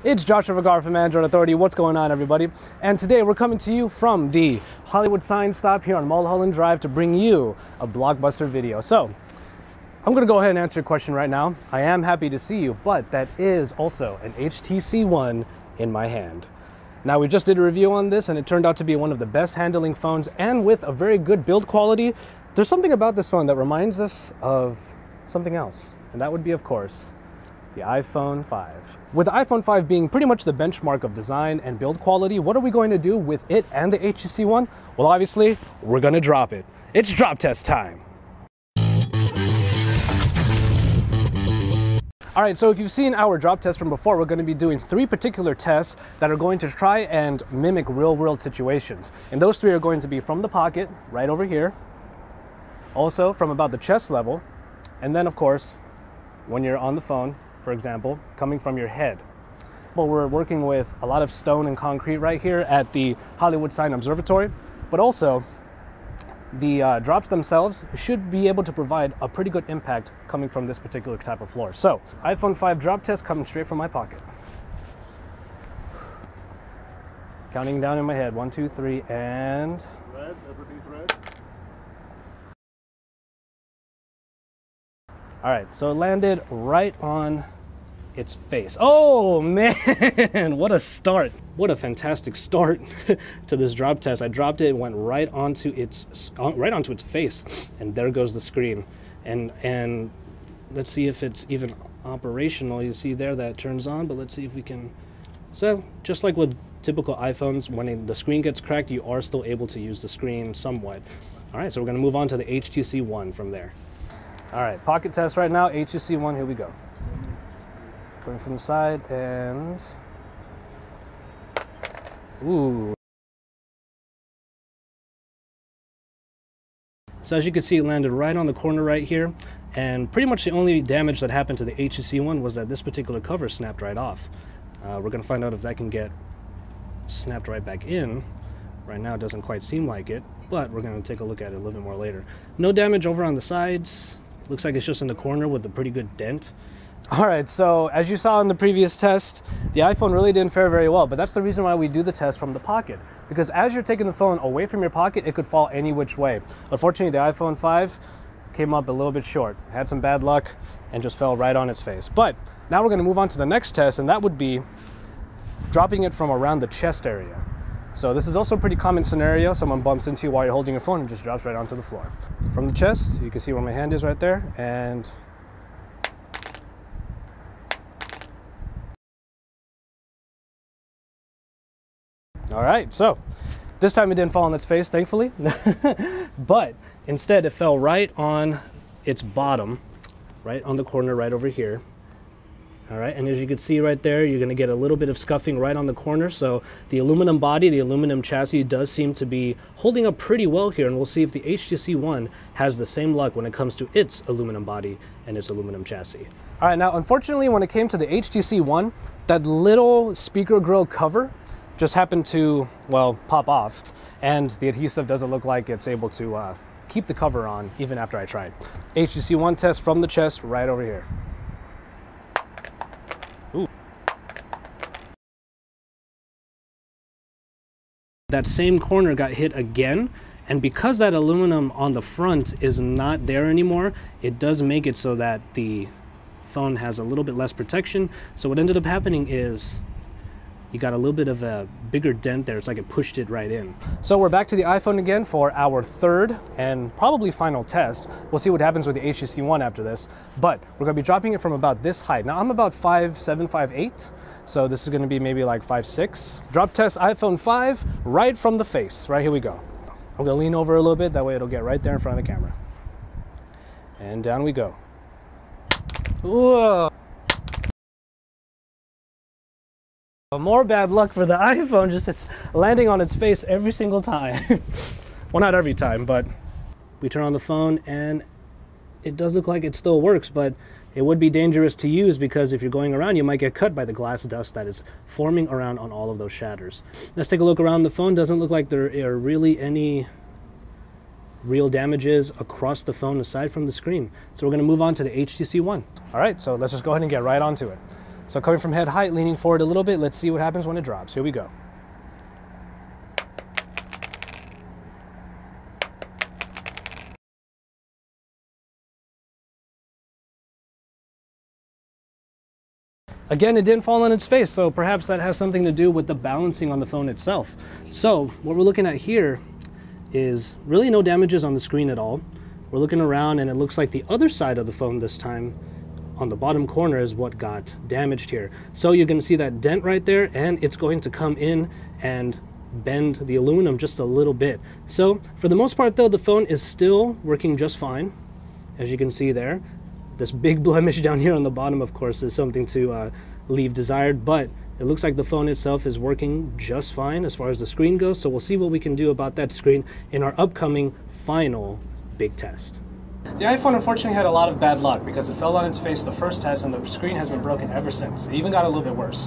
It's Joshua Vergara from Android Authority. What's going on, everybody? And today we're coming to you from the Hollywood sign stop here on Mulholland Drive to bring you a blockbuster video. So I'm going to go ahead and answer your question right now. I am happy to see you, but that is also an HTC One in my hand. Now, we just did a review on this and it turned out to be one of the best handling phones and with a very good build quality. There's something about this phone that reminds us of something else, and that would be, of course, the iPhone 5. With the iPhone 5 being pretty much the benchmark of design and build quality, what are we going to do with it and the HTC One? Well, obviously, we're going to drop it. It's drop test time. All right, so if you've seen our drop test from before, we're going to be doing 3 particular tests that are going to try and mimic real-world situations. And those 3 are going to be from the pocket, right over here, also from about the chest level, and then, of course, when you're on the phone, for example, coming from your head. Well, we're working with a lot of stone and concrete right here at the Hollywood Sign Observatory, but also the drops themselves should be able to provide a pretty good impact coming from this particular type of floor. So, iPhone 5 drop test coming straight from my pocket. Counting down in my head, 1, 2, 3, and... Red, everything's red. All right, so it landed right on its face. Oh man, what a start. What a fantastic start to this drop test. I dropped it, went right onto its face, and there goes the screen. And let's see if it's even operational. You see there that it turns on, but let's see if we can. So just like with typical iPhones, when the screen gets cracked, you are still able to use the screen somewhat. All right, so we're gonna move on to the HTC One from there. All right, pocket test right now, HTC One, here we go. Going from the side and, ooh. So as you can see, it landed right on the corner right here. And pretty much the only damage that happened to the HTC One was that this particular cover snapped right off. We're gonna find out if that can get snapped right back in. Right now it doesn't quite seem like it, but we're gonna take a look at it a little bit more later. No damage over on the sides. Looks like it's just in the corner with a pretty good dent. All right, so as you saw in the previous test, the iPhone really didn't fare very well, but that's the reason why we do the test from the pocket. Because as you're taking the phone away from your pocket, it could fall any which way. Unfortunately, the iPhone 5 came up a little bit short, had some bad luck, and just fell right on its face. But now we're gonna move on to the next test, and that would be dropping it from around the chest area. So this is also a pretty common scenario. Someone bumps into you while you're holding your phone and just drops right onto the floor. From the chest, you can see where my hand is right there, and all right, so this time it didn't fall on its face, thankfully, but instead it fell right on its bottom, right on the corner right over here. All right, and as you can see right there, you're gonna get a little bit of scuffing right on the corner. So the aluminum body, the aluminum chassis does seem to be holding up pretty well here, and we'll see if the HTC One has the same luck when it comes to its aluminum body and its aluminum chassis. All right, now unfortunately when it came to the HTC One, that little speaker grill cover just happened to, well, pop off, and the adhesive doesn't look like it's able to keep the cover on even after I tried. HTC One test from the chest right over here. Ooh. That same corner got hit again, and because that aluminum on the front is not there anymore, it does make it so that the phone has a little bit less protection. So what ended up happening is you got a little bit of a bigger dent there. It's like it pushed it right in. So we're back to the iPhone again for our third and probably final test. We'll see what happens with the HTC One after this, but we're gonna be dropping it from about this height. Now I'm about 5'7", 5'8", so this is gonna be maybe like 5'6". Drop test iPhone 5 right from the face. Right, here we go. I'm gonna lean over a little bit, that way it'll get right there in front of the camera. And down we go. Whoa. More bad luck for the iPhone, just it's landing on its face every single time. Well, not every time, but we turn on the phone and it does look like it still works, but it would be dangerous to use because if you're going around, you might get cut by the glass dust that is forming around on all of those shatters. Let's take a look around the phone. Doesn't look like there are really any real damages across the phone aside from the screen. So we're going to move on to the HTC One. All right, so let's just go ahead and get right onto it. So coming from head height, leaning forward a little bit, let's see what happens when it drops. Here we go. Again, it didn't fall on its face, so perhaps that has something to do with the balancing on the phone itself. So what we're looking at here is really no damages on the screen at all. We're looking around and it looks like the other side of the phone this time on the bottom corner is what got damaged here. So you're going to see that dent right there, and it's going to come in and bend the aluminum just a little bit. So for the most part though, the phone is still working just fine, as you can see there. This big blemish down here on the bottom, of course, is something to leave desired, but it looks like the phone itself is working just fine as far as the screen goes. So we'll see what we can do about that screen in our upcoming final big test. The iPhone unfortunately had a lot of bad luck because it fell on its face the first test and the screen has been broken ever since. It even got a little bit worse.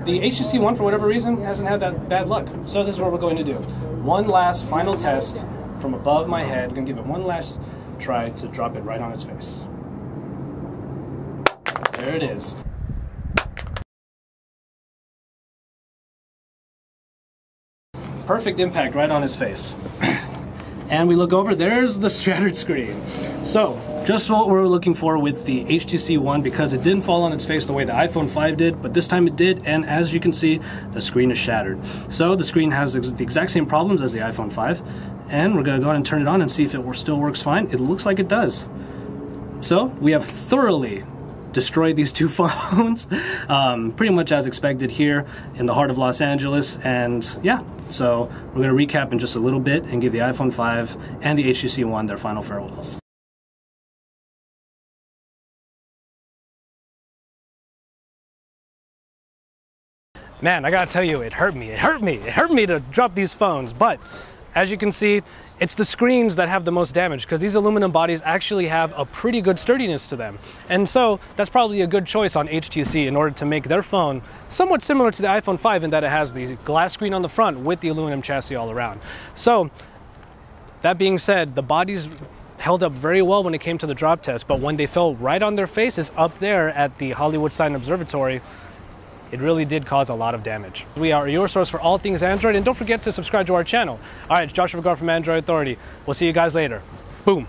The HTC One, for whatever reason, hasn't had that bad luck. So this is what we're going to do. One last final test from above my head. I'm going to give it one last try to drop it right on its face. There it is. Perfect impact right on his face. And we look over, there's the shattered screen. So, just what we're looking for with the HTC One, because it didn't fall on its face the way the iPhone 5 did, but this time it did, and as you can see, the screen is shattered. So the screen has the exact same problems as the iPhone 5, and we're gonna go ahead and turn it on and see if it still works fine. It looks like it does. So, we have thoroughly destroyed these two phones, pretty much as expected here in the heart of Los Angeles. And yeah, so we're going to recap in just a little bit and give the iPhone 5 and the HTC One their final farewells. Man, I gotta tell you, it hurt me to drop these phones, but as you can see, it's the screens that have the most damage because these aluminum bodies actually have a pretty good sturdiness to them. And so that's probably a good choice on HTC in order to make their phone somewhat similar to the iPhone 5 in that it has the glass screen on the front with the aluminum chassis all around. So that being said, the bodies held up very well when it came to the drop test, but when they fell right on their faces up there at the Hollywood Sign Observatory, it really did cause a lot of damage. We are your source for all things Android, and don't forget to subscribe to our channel. All right, it's Joshua Vergara from Android Authority. We'll see you guys later. Boom.